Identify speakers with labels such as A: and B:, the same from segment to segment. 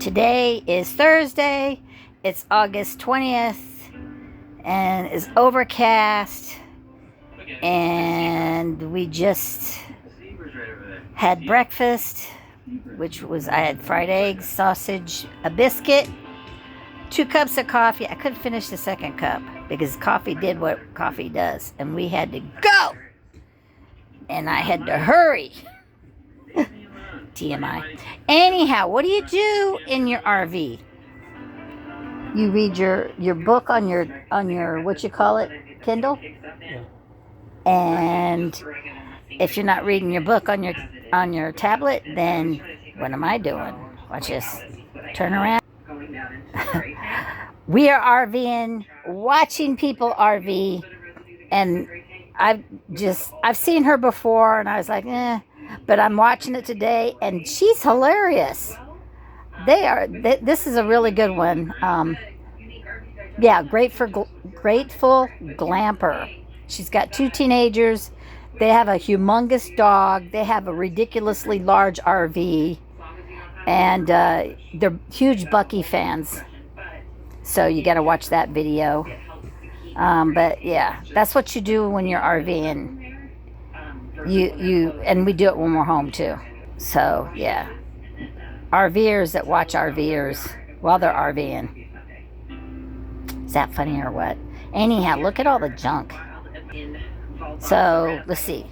A: Today is Thursday. It's August 20th and it's overcast, and we just had breakfast, which was, I had fried eggs, sausage, a biscuit, 2 cups of coffee. I couldn't finish the second cup because coffee did what coffee does, and we had to go, and I had to hurry. TMI. Anyhow, what do you do in your RV? You read your book on your what you call it, Kindle?
B: Yeah.
A: And if you're not reading your book on your tablet, then what am I doing? Watch this. Turn around. We are RVing, watching people RV, and I've seen her before, and I was like, but I'm watching it today, and she's hilarious. This is a really good one. Yeah, Grateful Glamper. She's got 2 teenagers. They have a humongous dog. They have a ridiculously large RV, and they're huge Bucky fans. So you got to watch that video. But yeah, that's what you do when you're RVing. And we do it when we're home too. So yeah, RVers that watch RVers while they're RVing. Is that funny or what? Anyhow, look at all the junk. So let's see.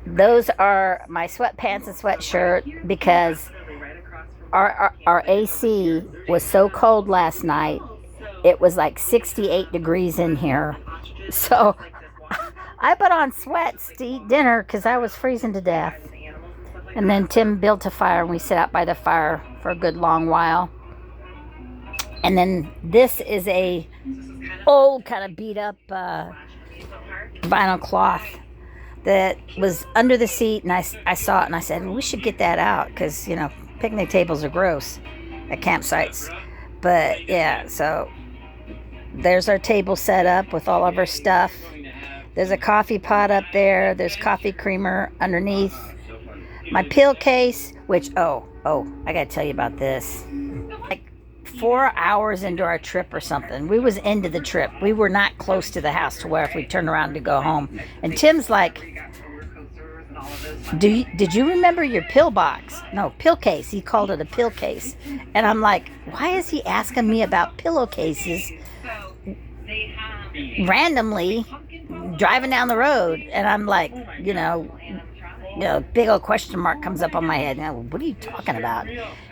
A: Those are my sweatpants and sweatshirt because our AC was so cold last night. It was like 68 degrees in here. So I put on sweats to eat dinner because I was freezing to death. And then Tim built a fire, and we sat out by the fire for a good long while. And then this is a old kind of beat up vinyl cloth that was under the seat, and I saw it and I said, we should get that out because, you know, picnic tables are gross at campsites. But yeah, so there's our table set up with all of our stuff. There's a coffee pot up there. There's coffee creamer underneath. My pill case, which, I gotta tell you about this. Like 4 hours into our trip or something, we was into the trip. We were not close to the house to where if we turned around to go home. And Tim's like, did you remember your pill box? No, pill case. He called it a pill case. And I'm like, why is he asking me about pillowcases randomly driving down the road? And I'm like, big old question mark comes up on my head. Now, what are you talking about?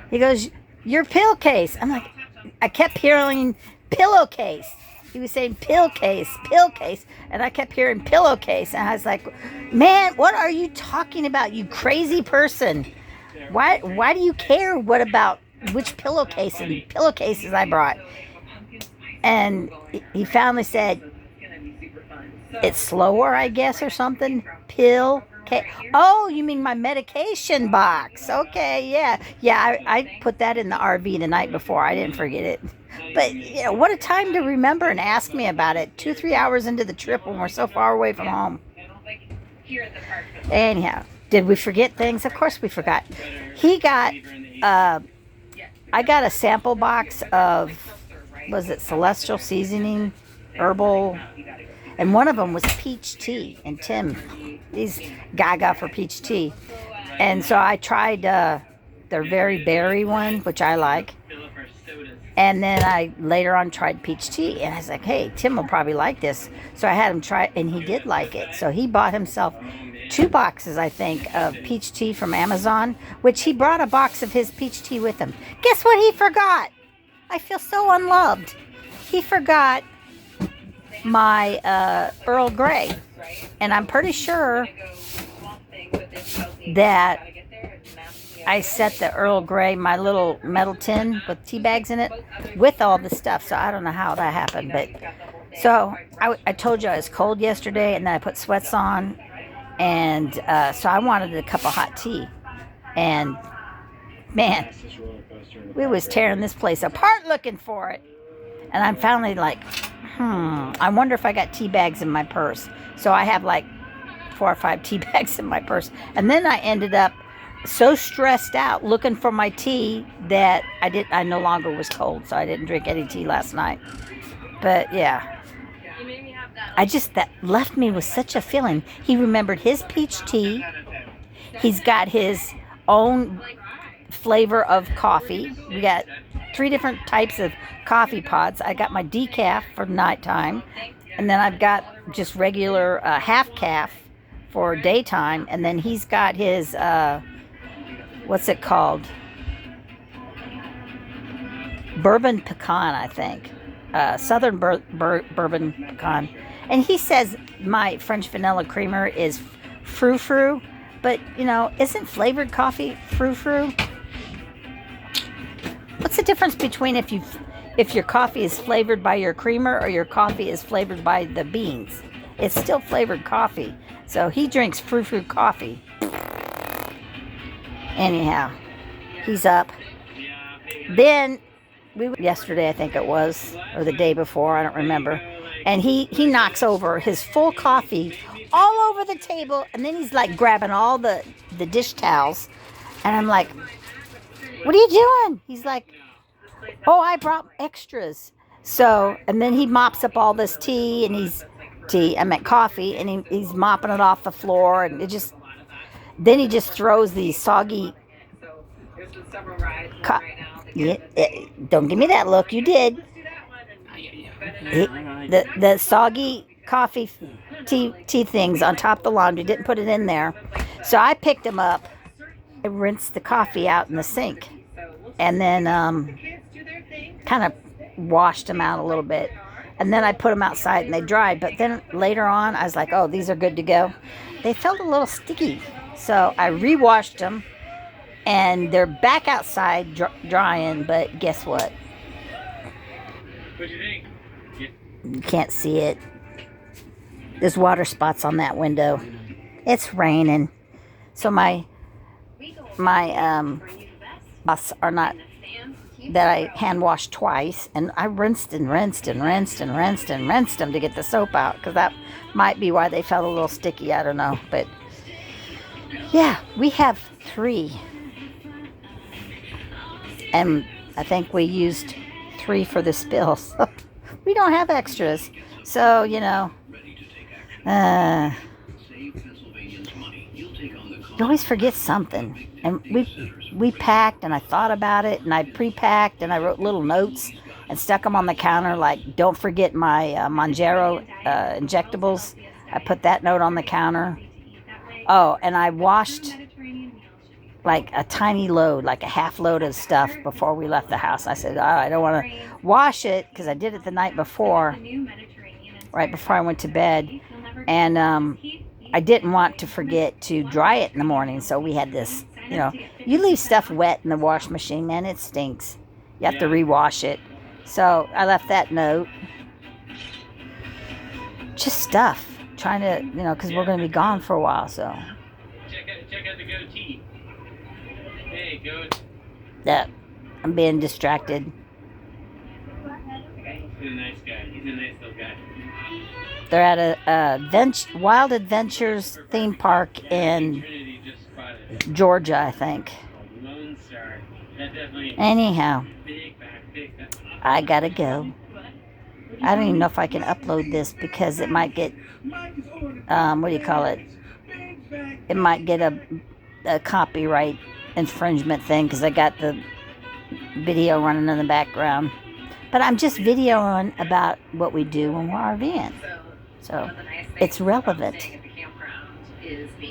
A: He goes, your pill case. I'm like, I kept hearing pillowcase. He was saying pill case, and I kept hearing pillowcase, and I was like, man, what are you talking about, you crazy person? Why do you care what about which pillowcase and pillowcases I brought? And he finally said, it's slower, I guess, or something. Pill case. Oh, you mean my medication box? Okay, yeah. I put that in the RV the night before. I didn't forget it. But what a time to remember and ask me about it. 2-3 hours into the trip when we're so far away from home. Anyhow, did we forget things? Of course we forgot. He got, I got a sample box of, was it Celestial Seasoning, herbal, and one of them was peach tea. And Tim, he's gaga for peach tea. And so I tried their very berry one, which I like. And then I later on tried peach tea, and I was like, hey, Tim will probably like this. So I had him try it, and he did like it. So he bought himself 2 boxes, I think, of peach tea from Amazon, which he brought a box of his peach tea with him. Guess what he forgot? I feel so unloved. He forgot my Earl Grey. And I'm pretty sure that I set the Earl Grey, my little metal tin with tea bags in it, with all the stuff. So I don't know how that happened. But so I told you I was cold yesterday, and then I put sweats on. And so I wanted a cup of hot tea. And man, we was tearing this place apart looking for it. And I'm finally like, I wonder if I got tea bags in my purse. So I have like 4 or 5 tea bags in my purse. And then I ended up so stressed out looking for my tea that I no longer was cold, so I didn't drink any tea last night. But yeah, that left me with such a feeling. He remembered his peach tea. He's got his own flavor of coffee. We got 3 different types of coffee pots. I got my decaf for nighttime, and then I've got just regular half calf for daytime, and then he's got his what's it called? Bourbon pecan, I think. Southern bourbon pecan. And he says my French vanilla creamer is frou-frou, but isn't flavored coffee frou-frou? What's the difference between if your coffee is flavored by your creamer or your coffee is flavored by the beans? It's still flavored coffee. So he drinks frou-frou coffee. Anyhow, he's up. Then yesterday, I think it was, or the day before, I don't remember. And he knocks over his full coffee all over the table, and then he's like grabbing all the dish towels, and I'm like, "What are you doing?" He's like, "Oh, I brought extras." So, and then he mops up all this tea, I meant coffee, and he's mopping it off the floor, and then he just throws these soggy. Don't give me that look. You did. The soggy coffee tea things on top of the laundry. Didn't put it in there. So I picked them up. I rinsed the coffee out in the sink. And then kind of washed them out a little bit. And then I put them outside and they dried. But then later on, I was like, oh, these are good to go. They felt a little sticky. So I re-washed them. And they're back outside drying, but guess what?
B: What'd you think?
A: You can't see it. There's water spots on that window. It's raining. So my are not that I hand washed twice, and I rinsed them to get the soap out, because that might be why they felt a little sticky. I don't know, but yeah, we have 3. And I think we used 3 for the spills. We don't have extras. So, you always forget something. And we packed, and I thought about it, and I pre-packed, and I wrote little notes and stuck them on the counter, like, don't forget my Monjero injectables. I put that note on the counter. Oh, and I washed like a tiny load, like a half load of stuff before we left the house. I said, oh, I don't want to wash it, because I did it the night before, right before I went to bed. And I didn't want to forget to dry it in the morning. So we had this, you leave stuff wet in the wash machine, man, it stinks. You have to rewash it. So I left that note. Just stuff. Trying to, because we're going to be gone for a while, so.
B: Check out the goatee. Hey, goat.
A: Yeah, I'm being distracted.
B: He's a nice guy. He's a nice little guy.
A: They're at a Wild Adventures theme park in Georgia, I think.
B: Lone Star. That definitely.
A: Anyhow,
B: Big back.
A: I gotta go. I don't even know if I can upload this, because it might get, what do you call it? It might get a copyright infringement thing, because I got the video running in the background. But I'm just videoing about what we do when we're RVing. So it's relevant.